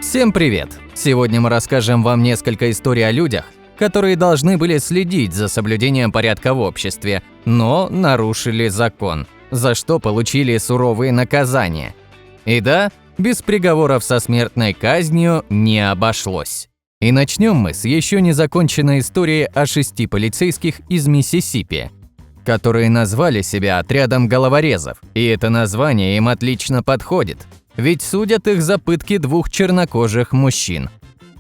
Всем привет! Сегодня мы расскажем вам несколько историй о людях, которые должны были следить за соблюдением порядка в обществе, но нарушили закон, за что получили суровые наказания. И да, без приговоров со смертной казнью не обошлось. И начнем мы с еще не законченной истории о 6 полицейских из Миссисипи, которые назвали себя отрядом головорезов, и это название им отлично подходит, ведь судят их за пытки 2 чернокожих мужчин.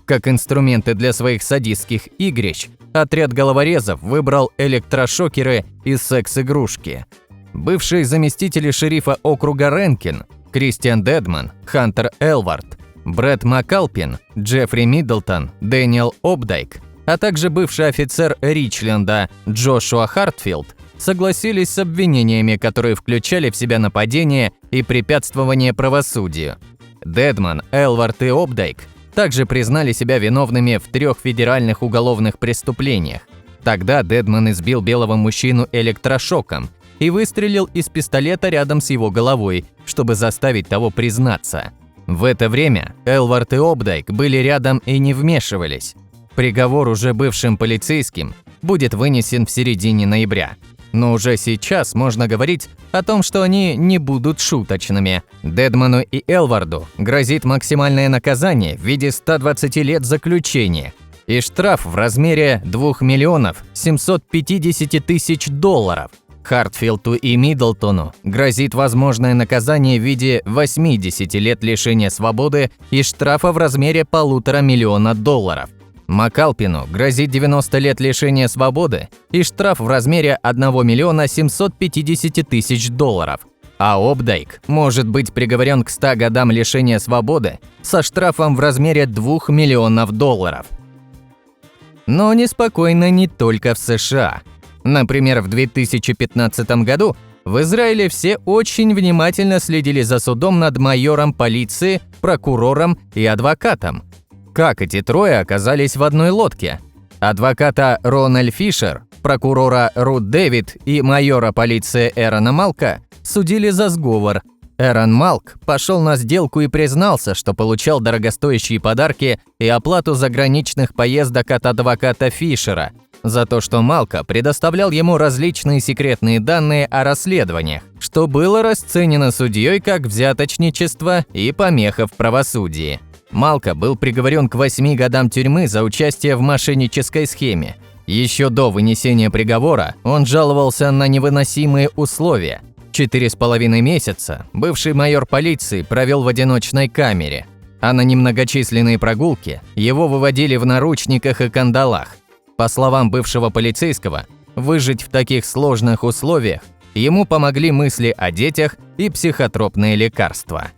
Как инструменты для своих садистских игрищ, отряд головорезов выбрал электрошокеры и секс-игрушки. Бывшие заместители шерифа округа Ренкин, Кристиан Дедман, Хантер Элвард, Брэд Макалпин, Джеффри Миддлтон, Дэниел Обдайк, а также бывший офицер Ричленда Джошуа Хартфилд согласились с обвинениями, которые включали в себя нападение и препятствование правосудию. Дедман, Элвард и Обдайк также признали себя виновными в 3 федеральных уголовных преступлениях. Тогда Дедман избил белого мужчину электрошоком и выстрелил из пистолета рядом с его головой, чтобы заставить того признаться. В это время Элвард и Обдайк были рядом и не вмешивались. Приговор уже бывшим полицейским будет вынесен в середине ноября. Но уже сейчас можно говорить о том, что они не будут шуточными. Дедману и Элварду грозит максимальное наказание в виде 120 лет заключения и штраф в размере $2 750 000. Хартфилду и Миддлтону грозит возможное наказание в виде 80 лет лишения свободы и штрафа в размере $1,5 миллиона. Макалпину грозит 90 лет лишения свободы и штраф в размере $1 750 000. А Обдайк может быть приговорен к 100 годам лишения свободы со штрафом в размере $2 миллионов. Но неспокойно не только в США. Например, в 2015 году в Израиле все очень внимательно следили за судом над майором полиции, прокурором и адвокатом. Как эти трое оказались в одной лодке? Адвоката Рональд Фишер, прокурора Рут Дэвид и майора полиции Эрона Малка судили за сговор. Эрон Малк пошел на сделку и признался, что получал дорогостоящие подарки и оплату заграничных поездок от адвоката Фишера за то, что Малка предоставлял ему различные секретные данные о расследованиях, что было расценено судьей как взяточничество и помеха в правосудии. Малка был приговорен к 8 годам тюрьмы за участие в мошеннической схеме. Еще до вынесения приговора он жаловался на невыносимые условия. 4,5 месяца бывший майор полиции провел в одиночной камере, а на немногочисленные прогулки его выводили в наручниках и кандалах. По словам бывшего полицейского, выжить в таких сложных условиях ему помогли мысли о детях и психотропные лекарства.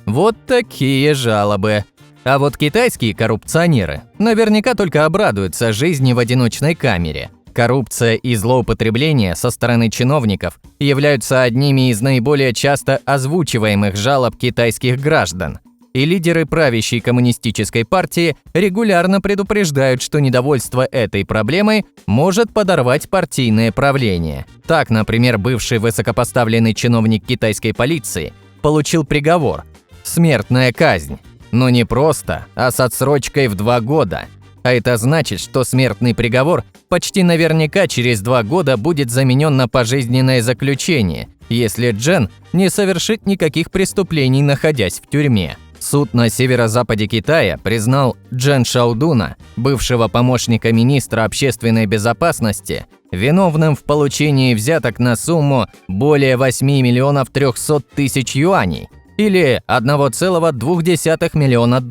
Вот такие жалобы. А вот китайские коррупционеры наверняка только обрадуются жизни в одиночной камере. Коррупция и злоупотребление со стороны чиновников являются одними из наиболее часто озвучиваемых жалоб китайских граждан. И лидеры правящей коммунистической партии регулярно предупреждают, что недовольство этой проблемой может подорвать партийное правление. Так, например, бывший высокопоставленный чиновник китайской полиции получил приговор – смертная казнь. Но не просто, а с отсрочкой в 2 года. А это значит, что смертный приговор почти наверняка через 2 года будет заменен на пожизненное заключение, если Джен не совершит никаких преступлений, находясь в тюрьме. Суд на северо-западе Китая признал Джен Шаодуна, бывшего помощника министра общественной безопасности, виновным в получении взяток на сумму более 8 300 000 юаней, или $1,2 миллиона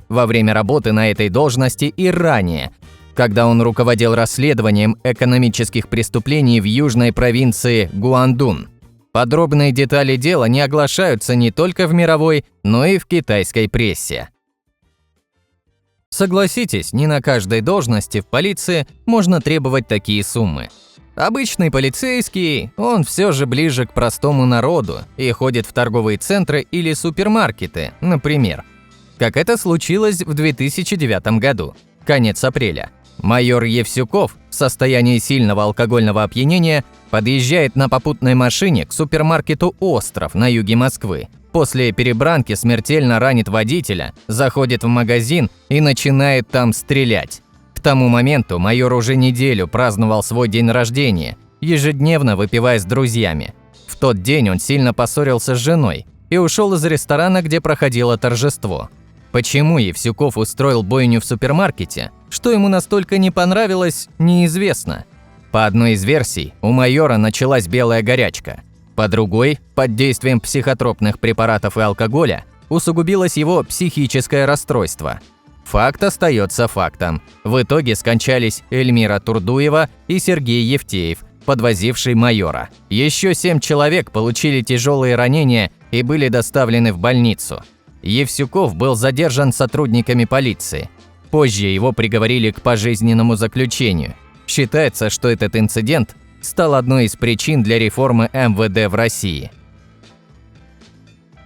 во время работы на этой должности и ранее, когда он руководил расследованием экономических преступлений в южной провинции Гуандун. Подробные детали дела не оглашаются не только в мировой, но и в китайской прессе. Согласитесь, не на каждой должности в полиции можно требовать такие суммы. Обычный полицейский, он все же ближе к простому народу и ходит в торговые центры или супермаркеты, например. Как это случилось в 2009 году, конец апреля. Майор Евсюков в состоянии сильного алкогольного опьянения подъезжает на попутной машине к супермаркету «Остров» на юге Москвы После перебранки смертельно ранит водителя, заходит в магазин и начинает там стрелять. К тому моменту майор уже неделю праздновал свой день рождения, ежедневно выпивая с друзьями. В тот день он сильно поссорился с женой и ушел из ресторана, где проходило торжество. Почему Евсюков устроил бойню в супермаркете, что ему настолько не понравилось, неизвестно. По одной из версий, у майора началась белая горячка. По другой, под действием психотропных препаратов и алкоголя, усугубилось его психическое расстройство. Факт остается фактом. В итоге скончались Эльмира Турдуева и Сергей Евтеев, подвозивший майора. Еще 7 человек получили тяжелые ранения и были доставлены в больницу. Евсюков был задержан сотрудниками полиции. Позже его приговорили к пожизненному заключению. Считается, что этот инцидент стал одной из причин для реформы МВД в России.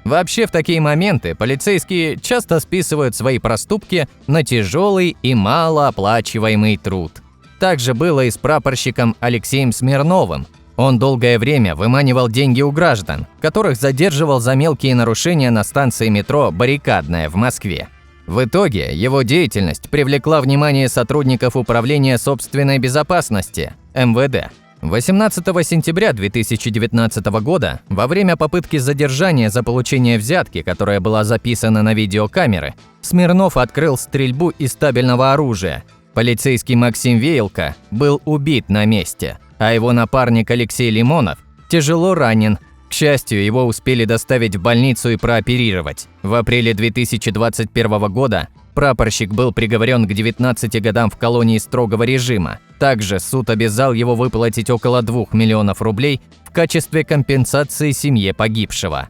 Вообще, в такие моменты полицейские часто списывают свои проступки на тяжелый и малооплачиваемый труд. Так же было и с прапорщиком Алексеем Смирновым. Он долгое время выманивал деньги у граждан, которых задерживал за мелкие нарушения на станции метро «Баррикадная» в Москве. В итоге его деятельность привлекла внимание сотрудников Управления собственной безопасности МВД. 18 сентября 2019 года, во время попытки задержания за получение взятки, которая была записана на видеокамеры, Смирнов открыл стрельбу из стабильного оружия. Полицейский Максим Веялко был убит на месте, а его напарник Алексей Лимонов тяжело ранен. К счастью, его успели доставить в больницу и прооперировать. В апреле 2021 года прапорщик был приговорен к 19 годам в колонии строгого режима. Также суд обязал его выплатить около 2 миллионов рублей в качестве компенсации семье погибшего.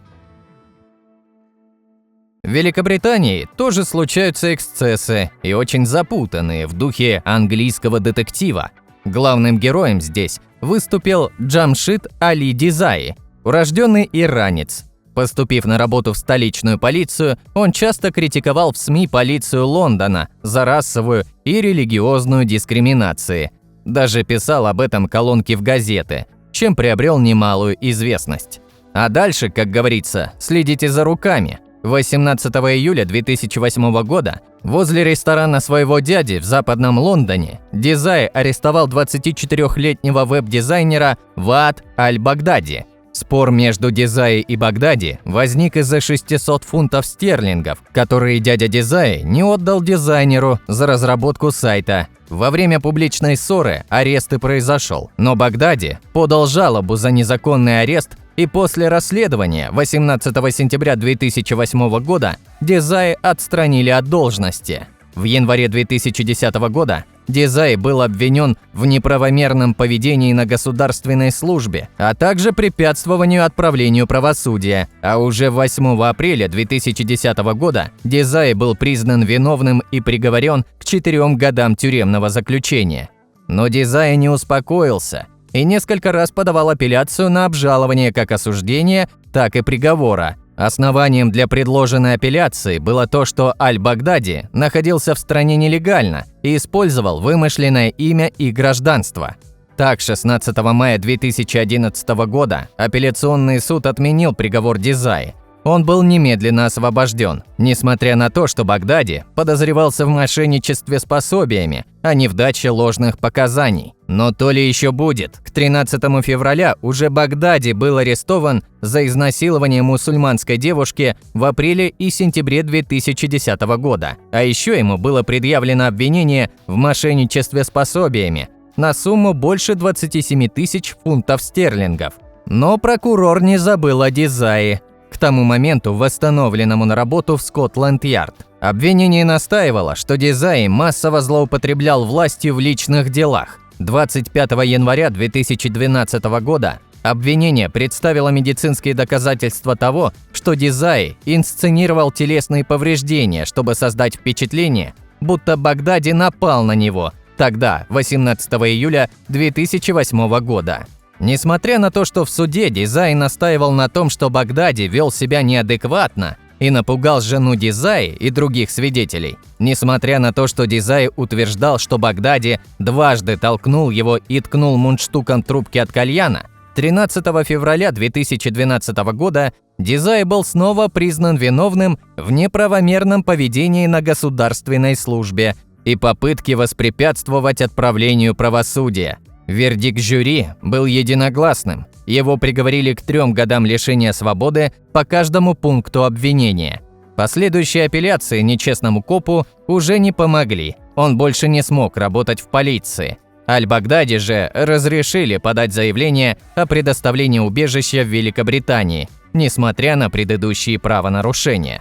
В Великобритании тоже случаются эксцессы и очень запутанные в духе английского детектива. Главным героем здесь выступил Джамшид Али Дизаи, урожденный иранец. Поступив на работу в столичную полицию, он часто критиковал в СМИ полицию Лондона за расовую и религиозную дискриминации. Даже писал об этом колонки в газеты, чем приобрел немалую известность. А дальше, как говорится, следите за руками. 18 июля 2008 года возле ресторана своего дяди в западном Лондоне Дизай арестовал 24-летнего веб-дизайнера Ваад Аль-Багдади. Спор между Дизаи и Багдади возник из-за 600 фунтов стерлингов, которые дядя Дизаи не отдал дизайнеру за разработку сайта. Во время публичной ссоры арест и произошел, но Багдади подал жалобу за незаконный арест, и после расследования 18 сентября 2008 года Дизаи отстранили от должности. В январе 2010 года Дизаи был обвинен в неправомерном поведении на государственной службе, а также препятствованию отправлению правосудия. А уже 8 апреля 2010 года Дизаи был признан виновным и приговорен к 4 годам тюремного заключения. Но Дизаи не успокоился и несколько раз подавал апелляцию на обжалование как осуждения, так и приговора. Основанием для предложенной апелляции было то, что Аль-Багдади находился в стране нелегально и использовал вымышленное имя и гражданство. Так, 16 мая 2011 года апелляционный суд отменил приговор Дизаи. Он был немедленно освобожден, несмотря на то, что Багдади подозревался в мошенничестве с пособиями, а не в даче ложных показаний. Но то ли еще будет. К 13 февраля уже Багдади был арестован за изнасилование мусульманской девушки в апреле и сентябре 2010 года. А еще ему было предъявлено обвинение в мошенничестве с пособиями на сумму больше 27 тысяч фунтов стерлингов. Но прокурор не забыл о Дизаи, к тому моменту восстановленному на работу в Скотланд-Ярд. Обвинение настаивало, что Дизаи массово злоупотреблял властью в личных делах. 25 января 2012 года обвинение представило медицинские доказательства того, что Дизаи инсценировал телесные повреждения, чтобы создать впечатление, будто Багдади напал на него, тогда, 18 июля 2008 года. Несмотря на то, что в суде Дизаи настаивал на том, что Багдади вел себя неадекватно и напугал жену Дизаи и других свидетелей, несмотря на то, что Дизаи утверждал, что Багдади дважды толкнул его и ткнул мундштуком трубки от кальяна, 13 февраля 2012 года Дизай был снова признан виновным в неправомерном поведении на государственной службе и попытке воспрепятствовать отправлению правосудия. Вердикт жюри был единогласным. Его приговорили к 3 годам лишения свободы по каждому пункту обвинения. Последующие апелляции нечестному копу уже не помогли. Он больше не смог работать в полиции. Аль-Багдади же разрешили подать заявление о предоставлении убежища в Великобритании, несмотря на предыдущие правонарушения.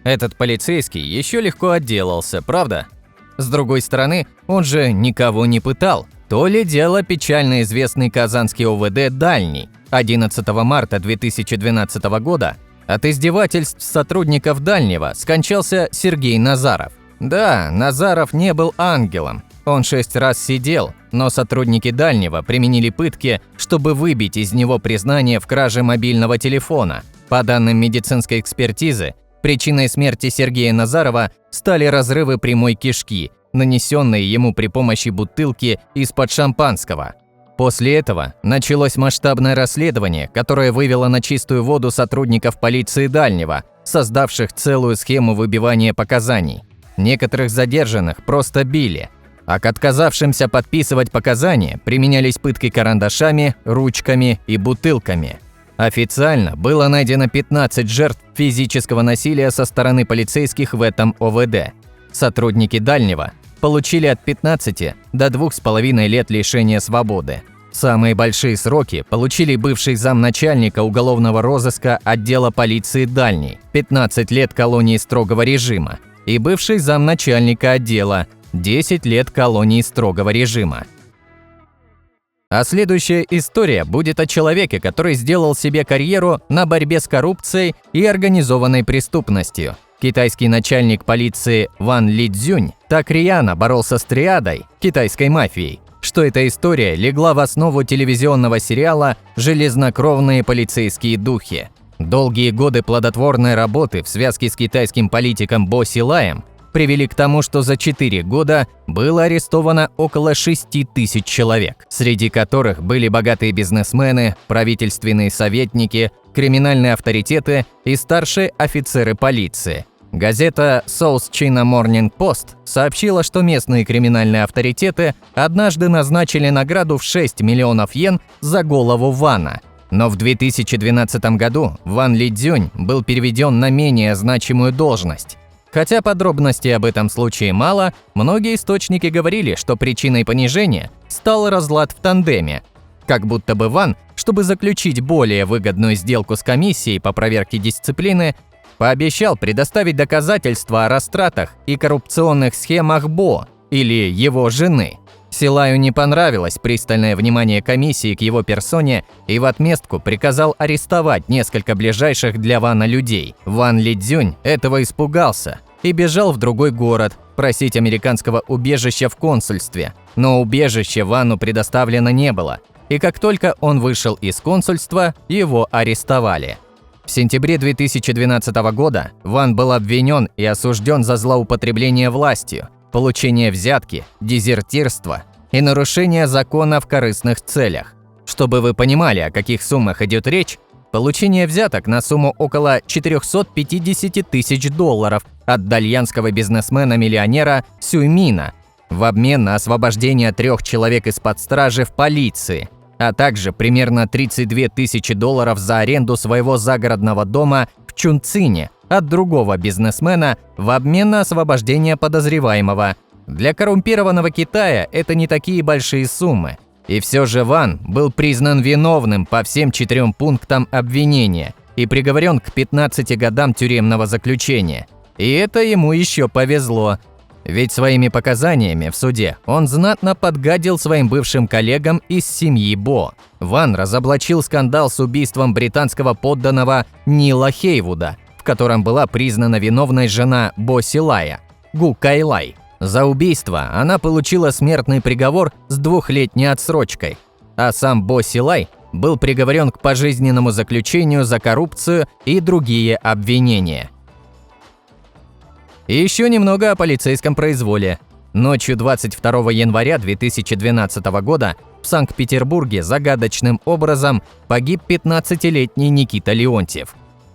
Этот полицейский еще легко отделался, правда? С другой стороны, он же никого не пытал. То ли дело печально известный казанский ОВД «Дальний». 11 марта 2012 года от издевательств сотрудников «Дальнего» скончался Сергей Назаров. Да, Назаров не был ангелом. Он 6 раз сидел, но сотрудники «Дальнего» применили пытки, чтобы выбить из него признание в краже мобильного телефона. По данным медицинской экспертизы, причиной смерти Сергея Назарова стали разрывы прямой кишки, нанесенные ему при помощи бутылки из-под шампанского. После этого началось масштабное расследование, которое вывело на чистую воду сотрудников полиции Дальнего, создавших целую схему выбивания показаний. Некоторых задержанных просто били, а к отказавшимся подписывать показания применялись пытки карандашами, ручками и бутылками. Официально было найдено 15 жертв физического насилия со стороны полицейских в этом ОВД. Сотрудники Дальнего получили от 15 до 2,5 лет лишения свободы. Самые большие сроки получили бывший замначальника уголовного розыска отдела полиции Дальний – 15 лет колонии строгого режима, и бывший замначальника отдела – 10 лет колонии строгого режима. А следующая история будет о человеке, который сделал себе карьеру на борьбе с коррупцией и организованной преступностью. Китайский начальник полиции Ван Лидзюнь так рьяно боролся с триадой, китайской мафией, что эта история легла в основу телевизионного сериала «Железнокровные полицейские духи». Долгие годы плодотворной работы в связке с китайским политиком Бо Силаем привели к тому, что за 4 года было арестовано около 6 тысяч человек, среди которых были богатые бизнесмены, правительственные советники, криминальные авторитеты и старшие офицеры полиции. Газета South China Morning Post сообщила, что местные криминальные авторитеты однажды назначили награду в 6 миллионов йен за голову Вана. Но в 2012 году Ван Лидзюнь был переведен на менее значимую должность. Хотя подробностей об этом случае мало, многие источники говорили, что причиной понижения стал разлад в тандеме. Как будто бы Ван, чтобы заключить более выгодную сделку с комиссией по проверке дисциплины, пообещал предоставить доказательства о растратах и коррупционных схемах Бо или его жены. Силаю не понравилось пристальное внимание комиссии к его персоне и в отместку приказал арестовать несколько ближайших для Вана людей. Ван Лидзюнь этого испугался и бежал в другой город просить американского убежища в консульстве. Но убежище Вану предоставлено не было, и как только он вышел из консульства, его арестовали. В сентябре 2012 года Ван был обвинен и осужден за злоупотребление властью, получение взятки, дезертирство и нарушение закона в корыстных целях. Чтобы вы понимали, о каких суммах идет речь, получение взяток на сумму около 450 тысяч долларов от дальянского бизнесмена-миллионера Сюймина в обмен на освобождение 3 человек из-под стражи в полиции, а также примерно 32 тысячи долларов за аренду своего загородного дома в Чунцине от другого бизнесмена в обмен на освобождение подозреваемого. Для коррумпированного Китая это не такие большие суммы. И все же Ван был признан виновным по всем 4 пунктам обвинения и приговорен к 15 годам тюремного заключения. И это ему еще повезло. Ведь своими показаниями в суде он знатно подгадил своим бывшим коллегам из семьи Бо. Ван разоблачил скандал с убийством британского подданного Нила Хейвуда, в котором была признана виновной жена Бо Силая, Гу Кайлай. За убийство она получила смертный приговор с 2-летней отсрочкой, а сам Бо Силай был приговорен к пожизненному заключению за коррупцию и другие обвинения. И еще немного о полицейском произволе. Ночью 22 января 2012 года В Санкт-Петербурге загадочным образом погиб 15-летний Никита Леонтьев.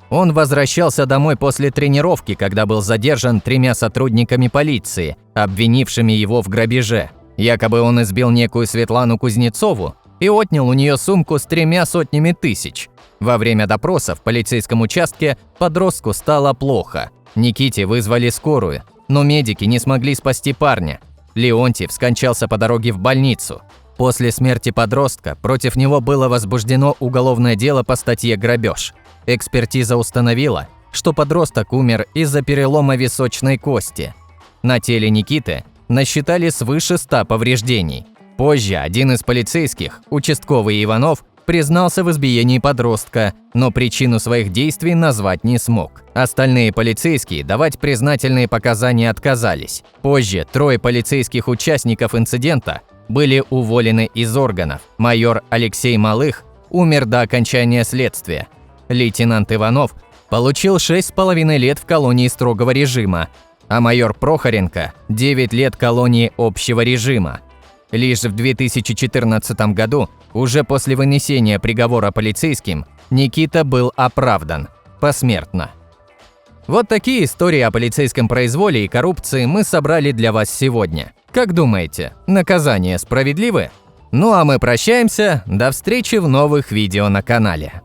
Он возвращался домой после тренировки, когда был задержан 3 сотрудниками полиции, обвинившими его в грабеже. Якобы он избил некую Светлану Кузнецову и отнял у нее сумку с 300 000 тысяч. Во время допроса в полицейском участке подростку стало плохо. Никите вызвали скорую, но медики не смогли спасти парня. Леонтьев скончался по дороге в больницу. После смерти подростка против него было возбуждено уголовное дело по статье «Грабеж». Экспертиза установила, что подросток умер из-за перелома височной кости. На теле Никиты насчитали свыше 100 повреждений. Позже один из полицейских, участковый Иванов, признался в избиении подростка, но причину своих действий назвать не смог. Остальные полицейские давать признательные показания отказались. Позже 3 полицейских участников инцидента были уволены из органов. Майор Алексей Малых умер до окончания следствия. Лейтенант Иванов получил 6,5 лет в колонии строгого режима, а майор Прохоренко – 9 лет колонии общего режима. Лишь в 2014 году, уже после вынесения приговора полицейским, Никита был оправдан посмертно. Вот такие истории о полицейском произволе и коррупции мы собрали для вас сегодня. Как думаете, наказания справедливы? Ну а мы прощаемся, до встречи в новых видео на канале.